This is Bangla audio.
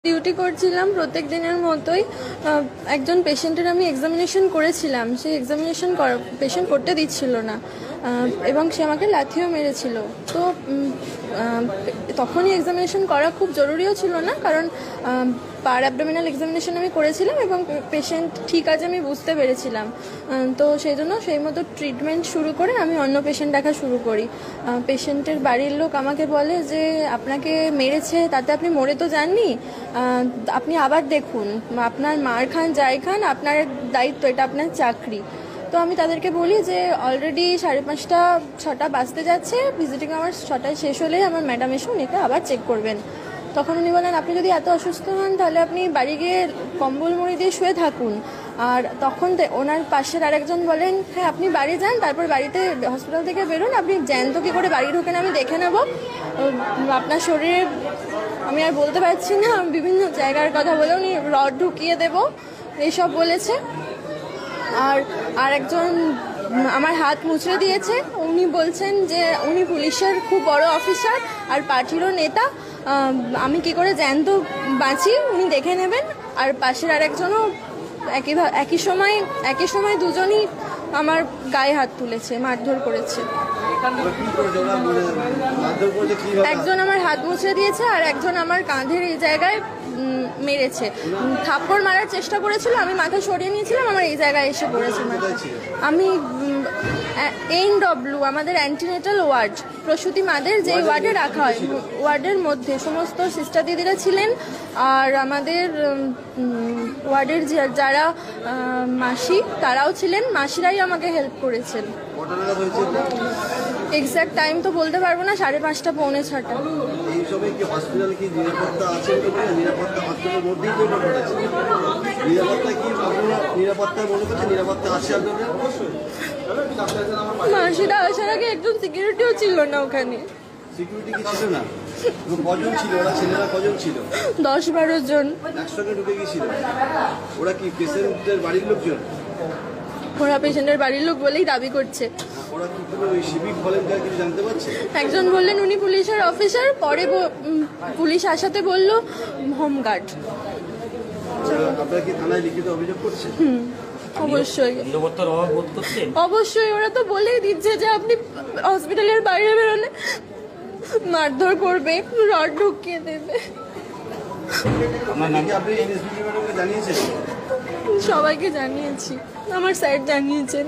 ডিউটি করছিলাম প্রত্যেক দিনের মতোই। একজন পেশেন্টের আমি এক্সামিনেশন করেছিলাম, সেই এক্সামিনেশন পেশেন্ট করতে দিচ্ছিল না এবং সে আমাকে লাথিও মেরেছিল। তো তখনই এক্সামিনেশন করা খুব জরুরিও ছিল না, কারণ পার অ্যাবডোমিনাল এক্সামিনেশন আমি করেছিলাম এবং পেশেন্ট ঠিক আছে আমি বুঝতে পেরেছিলাম। তো সেই জন্য সেই মতো ট্রিটমেন্ট শুরু করে আমি অন্য পেশেন্ট দেখা শুরু করি। পেশেন্টের বাড়ির লোক আমাকে বলে যে আপনাকে মেরেছে, তাতে আপনি মরে তো যাননি, আপনি আবার দেখুন, আপনার মার খান যাই খান আপনার দায়িত্ব, এটা আপনার চাকরি। তো আমি তাদেরকে বলি যে অলরেডি 5:30 6টা বাজতে যাচ্ছে, ভিজিটিং আমার 6টায় শেষ হলেই আমার ম্যাডাম এসে উনিকে আবার চেক করবেন। তখন উনি বলেন আপনি যদি এত অসুস্থ হন তাহলে আপনি বাড়ি গিয়ে কম্বল মুড়ি দিয়ে শুয়ে থাকুন। আর তখন ওনার পাশের আরেকজন বলেন হ্যাঁ আপনি বাড়ি যান, তারপর বাড়িতে হসপিটাল থেকে বেরোন, আপনি জ্যান্ত কী করে বাড়ি ঢোকেন আমি দেখে নেব, আপনার শরীরে আমি আর বলতে পারছি না, বিভিন্ন জায়গার কথা বলে উনি রড ঢুকিয়ে দেব এইসব বলেছে। আর একজন আমার হাত মুচড়ে দিয়েছে, উনি বলছেন যে উনি পুলিশের খুব বড় অফিসার আর পার্টিরও নেতা, আমি কি করে জ্যান্ত বাঁচি উনি দেখে নেবেন। আর পাশের আরেকজনও একই সময় দুজনই আমার গায়ে হাত তুলেছে, মারধর করেছে। একজন আমার হাত মুছড়ে দিয়েছে আর একজন আমার কাঁধের এই জায়গায় মেরেছে, থাপ্পড় মারার চেষ্টা করেছিল, আমি মাথা সরিয়ে নিয়েছিলাম, আমার এই জায়গায় এসে পড়েছে। আমি NW আমাদের অ্যান্টিনেটাল ওয়ার্ড, প্রসূতি মাদের যে ওয়ার্ডে রাখা হয়, ওয়ার্ডের মধ্যে সমস্ত সিস্টার দিদিরা ছিলেন আর আমাদের ওয়ার্ডের যারা মাসি তারাও ছিলেন, মাসিরাই আমাকে হেল্প করেছেন। এক্স্যাক্ট টাইম তো বলতে পারবো না, 5:30 পৌনে 6টা। মাসিরা আসার আগে একজন সিকিউরিটিও ছিল না ওখানে। 10-12 জন একসঙ্গে ঢুকে গিয়েছিল। ওরা কি পেশেন্টের বাড়ির লোকজন? ওরা পেশেন্টের বাড়ির লোক বলেই দাবি করছে। একজন বললেন উনি পুলিশের অফিসার, পরে পুলিশ আসাতে বলল হোমগার্ড। অবশ্যই ওরা তো বলেই দিচ্ছে যে আপনি হসপিটালের বাইরে বেরোলে মারধর করবে, রড ঢুকিয়ে দেবে। সবাইকে জানিয়েছি, আমার স্যার জানিয়েছেন।